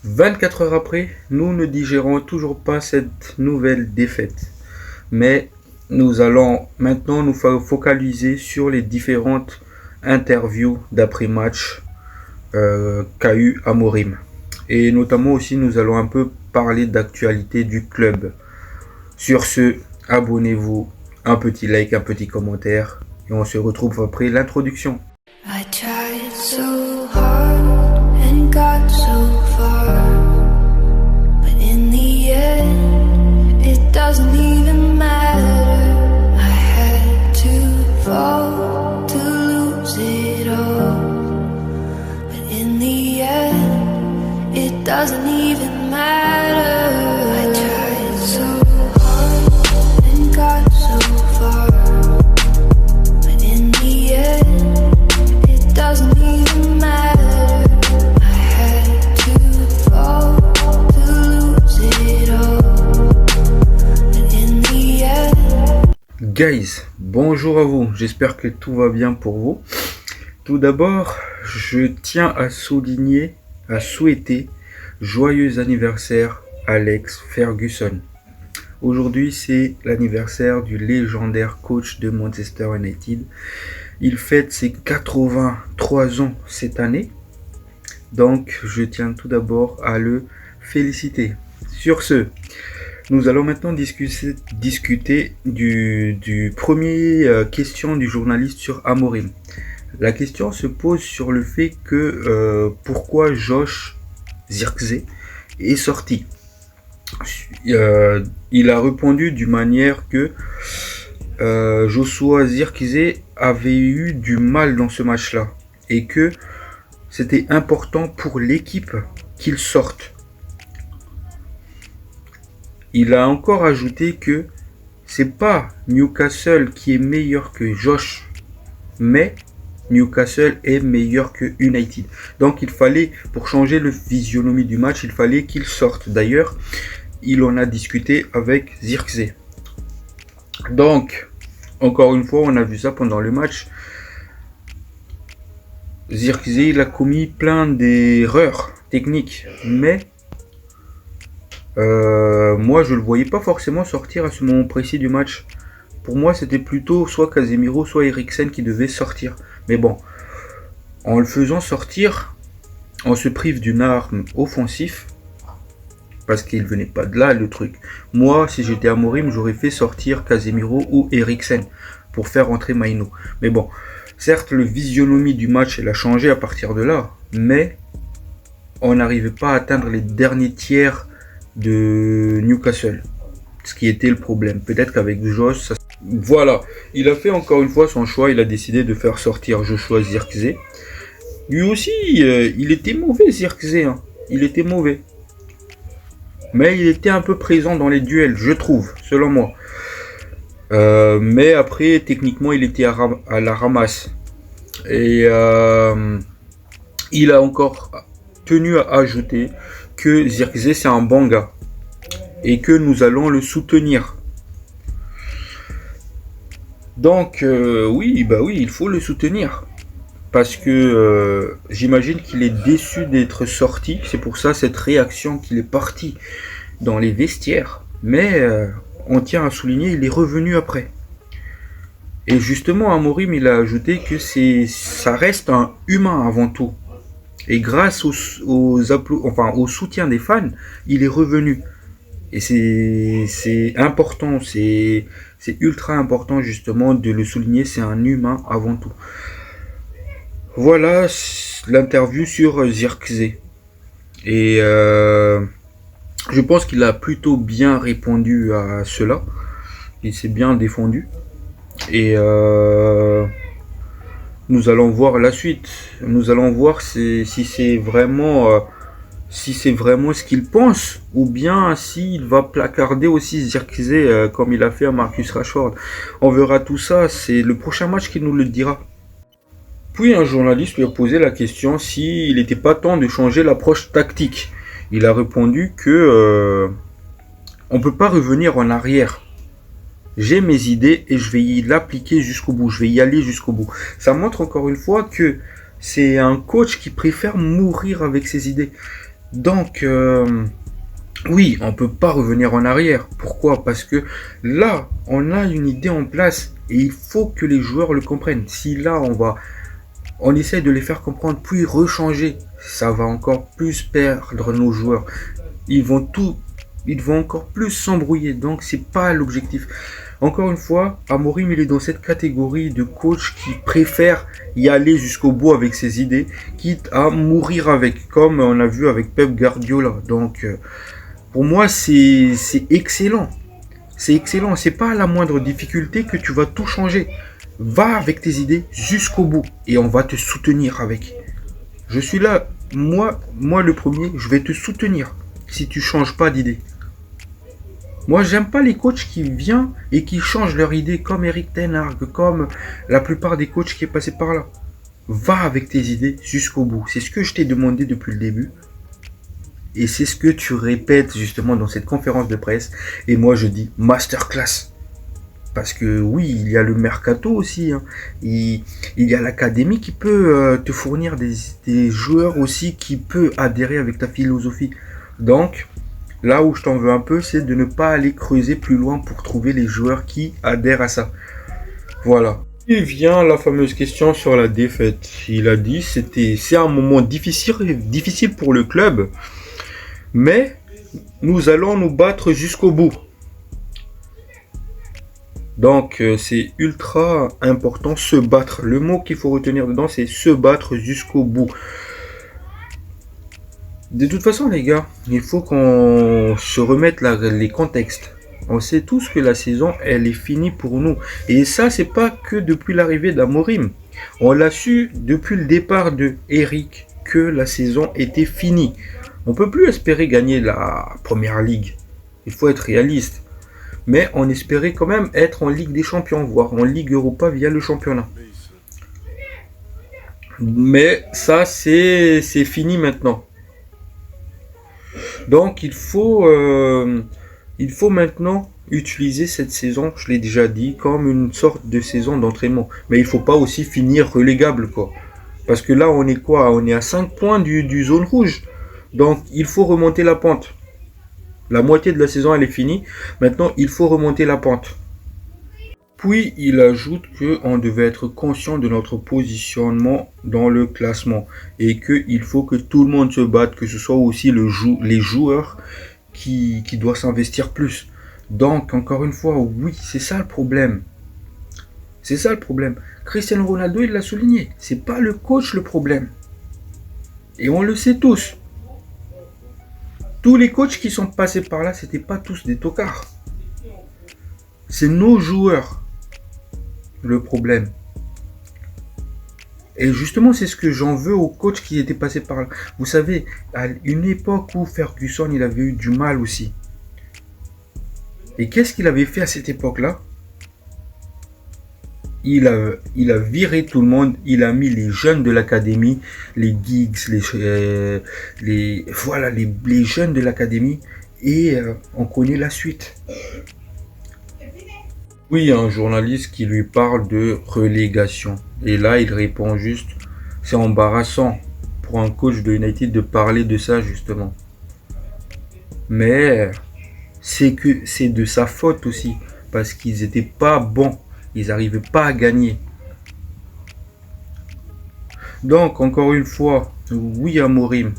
24 heures après, nous ne digérons toujours pas cette nouvelle défaite. Mais nous allons maintenant nous focaliser sur les différentes interviews d'après-match qu'a eu Amorim. Et notamment aussi, nous allons un peu parler d'actualité du club. Sur ce, abonnez-vous, un petit like, un petit commentaire. Et on se retrouve après l'introduction. I tried so hard and got so far, but in the end, it doesn't even matter. I had to fall to lose it all, but in the end, it doesn't even matter. I tried so hard and got so far, but in the end, doesn't even matter. I had to fall to lose it all, but in the end. Guys, bonjour à vous, j'espère que tout va bien pour vous. Tout d'abord, je tiens à souhaiter joyeux anniversaire Alex Ferguson. Aujourd'hui, c'est l'anniversaire du légendaire coach de Manchester United. Il fête ses 83 ans cette année. Donc, je tiens tout d'abord à le féliciter. Sur ce, nous allons maintenant discuter du premier question du journaliste sur Amorim. La question se pose sur le fait que pourquoi Josh Zirkzee est sorti. Il a répondu d'une manière que Joshua Zirkzee avait eu du mal dans ce match-là et que c'était important pour l'équipe qu'il sorte. Il a encore ajouté que c'est pas Newcastle qui est meilleur que Josh, mais Newcastle est meilleur que United. Donc il fallait, pour changer le physionomie du match, il fallait qu'il sorte. D'ailleurs, il en a discuté avec Zirkzee. Donc, encore une fois, on a vu ça pendant le match. Zirkzee, il a commis plein d'erreurs techniques, mais moi, je ne le voyais pas forcément sortir à ce moment précis du match. Pour moi, c'était plutôt soit Casemiro, soit Eriksen qui devaient sortir. Mais bon, en le faisant sortir, on se prive d'une arme offensive. Parce qu'il venait pas de là le truc. Moi, si j'étais Amorim, j'aurais fait sortir Casemiro ou Eriksen pour faire entrer Maino. Mais bon, certes, le physionomie du match, elle a changé à partir de là. Mais on n'arrivait pas à atteindre les derniers tiers de Newcastle. Ce qui était le problème. Peut-être qu'avec Josh, ça... Voilà, il a fait encore une fois son choix. Il a décidé de faire sortir Joshua Zirkzee. Lui aussi, il était mauvais, Zirkzee. Hein. Il était mauvais. Mais il était un peu présent dans les duels, je trouve, selon moi. Mais après, techniquement, il était à la ramasse. Et il a encore tenu à ajouter que Zirkzee, c'est un bon gars. Et que nous allons le soutenir. Donc, oui, il faut le soutenir. Parce que j'imagine qu'il est déçu d'être sorti. C'est pour ça cette réaction qu'il est parti dans les vestiaires. Mais on tient à souligner, il est revenu après. Et justement, Amorim, il a ajouté que ça reste un humain avant tout. Et grâce au soutien des fans, il est revenu. Et c'est important, c'est ultra important justement de le souligner, c'est un humain avant tout. Voilà l'interview sur Zirkzee. Et je pense qu'il a plutôt bien répondu à cela. Il s'est bien défendu. Et nous allons voir la suite. Nous allons voir si c'est vraiment ce qu'il pense. Ou bien s'il va placarder aussi Zirkzee comme il a fait à Marcus Rashford. On verra tout ça. C'est le prochain match qui nous le dira. Puis un journaliste lui a posé la question s'il n'était pas temps de changer l'approche tactique. Il a répondu que on ne peut pas revenir en arrière. J'ai mes idées et je vais y l'appliquer jusqu'au bout. Je vais y aller jusqu'au bout. Ça montre encore une fois que c'est un coach qui préfère mourir avec ses idées. Donc, oui, on ne peut pas revenir en arrière. Pourquoi? Parce que là, on a une idée en place et il faut que les joueurs le comprennent. Si là, on essaie de les faire comprendre, puis rechanger, ça va encore plus perdre nos joueurs. Ils vont encore plus s'embrouiller. Donc, c'est pas l'objectif. Encore une fois, Amorim, il est dans cette catégorie de coach qui préfère y aller jusqu'au bout avec ses idées, quitte à mourir avec, comme on a vu avec Pep Guardiola. Donc, pour moi, c'est excellent. C'est excellent. C'est pas à la moindre difficulté que tu vas tout changer. Va avec tes idées jusqu'au bout et on va te soutenir avec. Je suis là, moi le premier, je vais te soutenir si tu changes pas d'idée. Moi, j'aime pas les coachs qui viennent et qui changent leur idée comme Erik ten Hag, comme la plupart des coachs qui est passé par là. Va avec tes idées jusqu'au bout. C'est ce que je t'ai demandé depuis le début. Et c'est ce que tu répètes justement dans cette conférence de presse. Et moi, je dis masterclass. Parce que oui, il y a le mercato aussi. Hein. Il y a l'académie qui peut te fournir des joueurs aussi qui peut adhérer avec ta philosophie. Donc, là où je t'en veux un peu, c'est de ne pas aller creuser plus loin pour trouver les joueurs qui adhèrent à ça. Voilà. Il vient la fameuse question sur la défaite. Il a dit c'est un moment difficile pour le club, mais nous allons nous battre jusqu'au bout. Donc c'est ultra important, se battre. Le mot qu'il faut retenir dedans, c'est se battre jusqu'au bout. De toute façon, les gars, il faut qu'on se remette les contextes. On sait tous que la saison, elle est finie pour nous. Et ça, c'est pas que depuis l'arrivée d'Amorim. On l'a su depuis le départ de Eric que la saison était finie. On peut plus espérer gagner la première ligue. Il faut être réaliste. Mais on espérait quand même être en Ligue des Champions, voire en Ligue Europa via le championnat. Mais ça, c'est fini maintenant. Donc il faut maintenant utiliser cette saison, je l'ai déjà dit, comme une sorte de saison d'entraînement. Mais il ne faut pas aussi finir relégable, quoi. Parce que là, on est quoi? On est à 5 points du zone rouge. Donc il faut remonter la pente. La moitié de la saison, elle est finie. Maintenant, il faut remonter la pente. Puis, il ajoute qu'on devait être conscient de notre positionnement dans le classement. Et qu'il faut que tout le monde se batte, que ce soit aussi les joueurs qui doivent s'investir plus. Donc, encore une fois, oui, c'est ça le problème. C'est ça le problème. Cristiano Ronaldo, il l'a souligné. C'est pas le coach le problème. Et on le sait tous. Tous les coachs qui sont passés par là, c'était pas tous des tocards. C'est nos joueurs le problème. Et justement, c'est ce que j'en veux aux coachs qui étaient passés par là. Vous savez, à une époque où Ferguson, il avait eu du mal aussi. Et qu'est-ce qu'il avait fait à cette époque-là? Il a viré tout le monde, il a mis les jeunes de l'académie, les Giggs, les jeunes de l'académie, et on connaît la suite. Oui, il y a un journaliste qui lui parle de relégation. Et là, il répond juste, c'est embarrassant pour un coach de United de parler de ça justement. Mais c'est de sa faute aussi, parce qu'ils n'étaient pas bons. Ils n'arrivaient pas à gagner. Donc, encore une fois, oui, Amorim.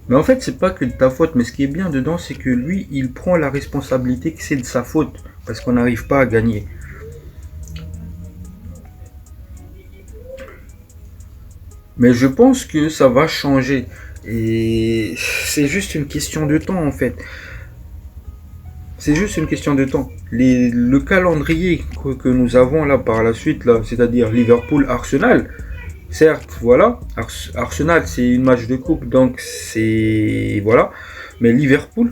Mais en fait, c'est pas que de ta faute. Mais ce qui est bien dedans, c'est que lui, il prend la responsabilité que c'est de sa faute. Parce qu'on n'arrive pas à gagner. Mais je pense que ça va changer. Et c'est juste une question de temps, en fait. C'est juste une question de temps. Le calendrier que nous avons là par la suite, là, c'est-à-dire Liverpool-Arsenal, certes, voilà, Arsenal c'est une match de coupe, donc c'est... Voilà, mais Liverpool,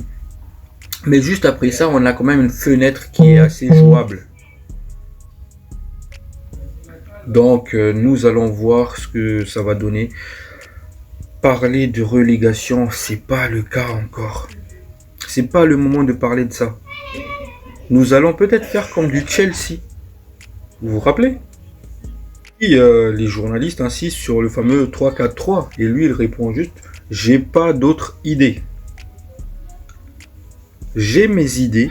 mais juste après ça, on a quand même une fenêtre qui est assez jouable. Donc nous allons voir ce que ça va donner. Parler de relégation, c'est pas le cas encore. C'est pas le moment de parler de ça. Nous allons peut-être faire comme du Chelsea. Vous vous rappelez? Et les journalistes insistent sur le fameux 3-4-3. Et lui, il répond juste J'ai pas d'autres idées. J'ai mes idées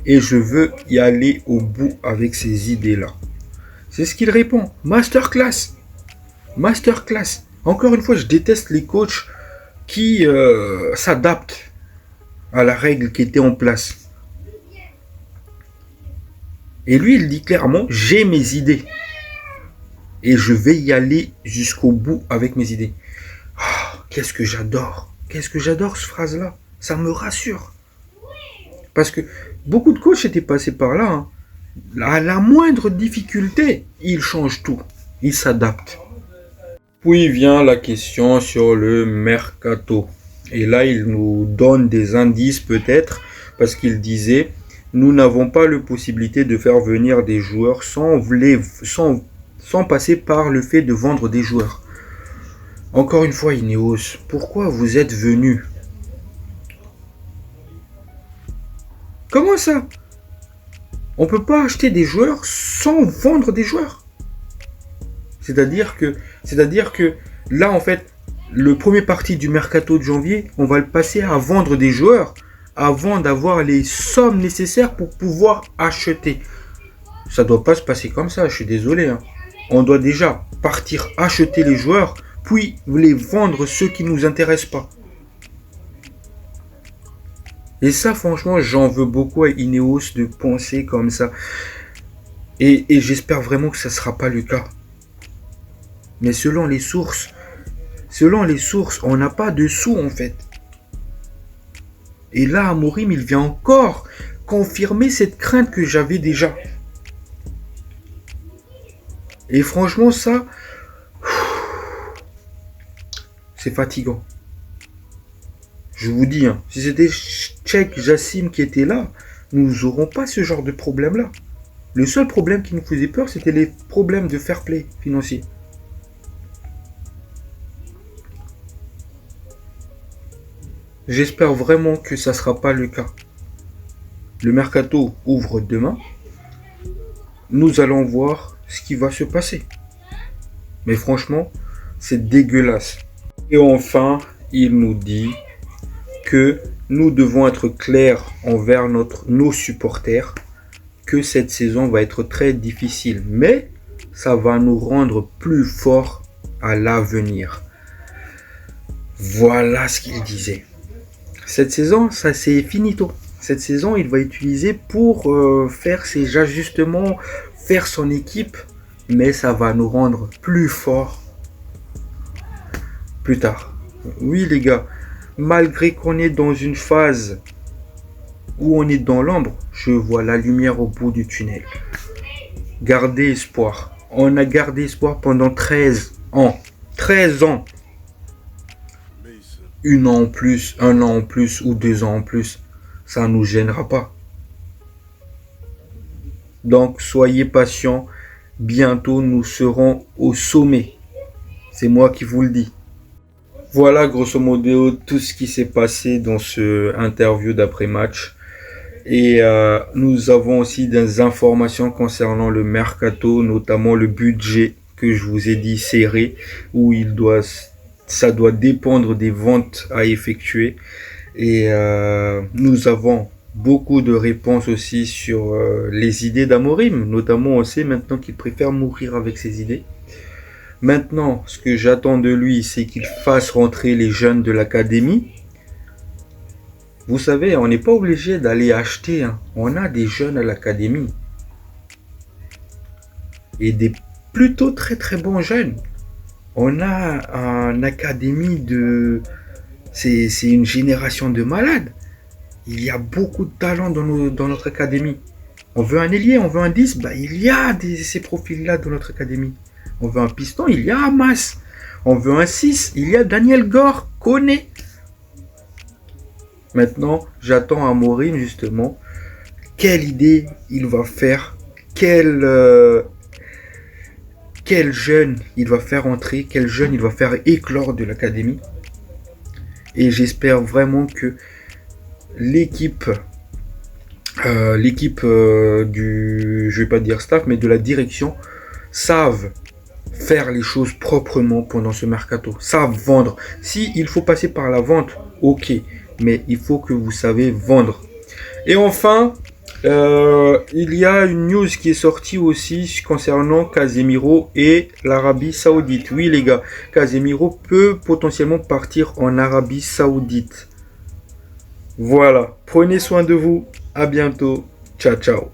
et je veux y aller au bout avec ces idées-là. C'est ce qu'il répond. Masterclass. Masterclass. Encore une fois, je déteste les coachs qui s'adaptent à la règle qui était en place. Et lui, il dit clairement, j'ai mes idées. Et je vais y aller jusqu'au bout avec mes idées. Oh, qu'est-ce que j'adore. Qu'est-ce que j'adore cette phrase-là. Ça me rassure. Parce que beaucoup de coachs étaient passés par là. Hein. À la moindre difficulté, ils changent tout. Ils s'adaptent. Puis vient la question sur le mercato. Et là, il nous donne des indices peut-être. Parce qu'il disait, nous n'avons pas la possibilité de faire venir des joueurs sans passer par le fait de vendre des joueurs. Encore une fois, Ineos, pourquoi vous êtes venu? Comment ça? On ne peut pas acheter des joueurs sans vendre des joueurs. C'est-à-dire que là, en fait, le premier parti du mercato de janvier, on va le passer à vendre des joueurs avant d'avoir les sommes nécessaires pour pouvoir acheter. Ça ne doit pas se passer comme ça, je suis désolé. Hein. On doit déjà partir acheter les joueurs, puis les vendre ceux qui ne nous intéressent pas. Et ça, franchement, j'en veux beaucoup à Ineos de penser comme ça. Et j'espère vraiment que ça ne sera pas le cas. Mais selon les sources, on n'a pas de sous en fait. Et là, Amorim, il vient encore confirmer cette crainte que j'avais déjà. Et franchement, ça, c'est fatigant. Je vous dis, hein, si c'était Tchèque, Jassim qui était là, nous n'aurons pas ce genre de problème-là. Le seul problème qui nous faisait peur, c'était les problèmes de fair play financier. J'espère vraiment que ça ne sera pas le cas. Le mercato ouvre demain. Nous allons voir ce qui va se passer. Mais franchement, c'est dégueulasse. Et enfin, il nous dit que nous devons être clairs envers nos supporters, que cette saison va être très difficile, mais ça va nous rendre plus forts à l'avenir. Voilà ce qu'il disait. Cette saison, ça c'est finito. Cette saison, il va utiliser pour faire ses ajustements, faire son équipe, mais ça va nous rendre plus forts plus tard. Oui les gars, malgré qu'on est dans une phase où on est dans l'ombre, je vois la lumière au bout du tunnel. Gardez espoir. On a gardé espoir pendant 13 ans. 13 ans. Un an en plus ou 2 ans en plus. Ça ne nous gênera pas. Donc soyez patients. Bientôt nous serons au sommet. C'est moi qui vous le dis. Voilà grosso modo tout ce qui s'est passé dans ce interview d'après-match. Et nous avons aussi des informations concernant le mercato, notamment le budget que je vous ai dit serré, où ça doit dépendre des ventes à effectuer. Et nous avons beaucoup de réponses aussi sur les idées d'Amorim. Notamment, on sait maintenant qu'il préfère mourir avec ses idées. Maintenant, ce que j'attends de lui, c'est qu'il fasse rentrer les jeunes de l'académie. Vous savez, on n'est pas obligé d'aller acheter. Hein. On a des jeunes à l'académie. Et des plutôt très très bons jeunes. On a une académie de... C'est une génération de malades. Il y a beaucoup de talent dans notre académie. On veut un ailier, on veut un 10. Bah, il y a ces profils-là dans notre académie. On veut un piston, il y a Hamas. On veut un 6, il y a Daniel Gore, Koné. Maintenant, j'attends Amorim justement. Quelle idée il va faire, quel jeune il va faire entrer, quel jeune il va faire éclore de l'académie. Et j'espère vraiment que l'équipe du, je vais pas dire staff, mais de la direction, savent faire les choses proprement pendant ce mercato. Ça, vendre. Si il faut passer par la vente, ok. Mais il faut que vous savez vendre. Et enfin, il y a une news qui est sortie aussi concernant Casemiro et l'Arabie Saoudite. Oui les gars, Casemiro peut potentiellement partir en Arabie Saoudite. Voilà, prenez soin de vous. À bientôt. Ciao, ciao.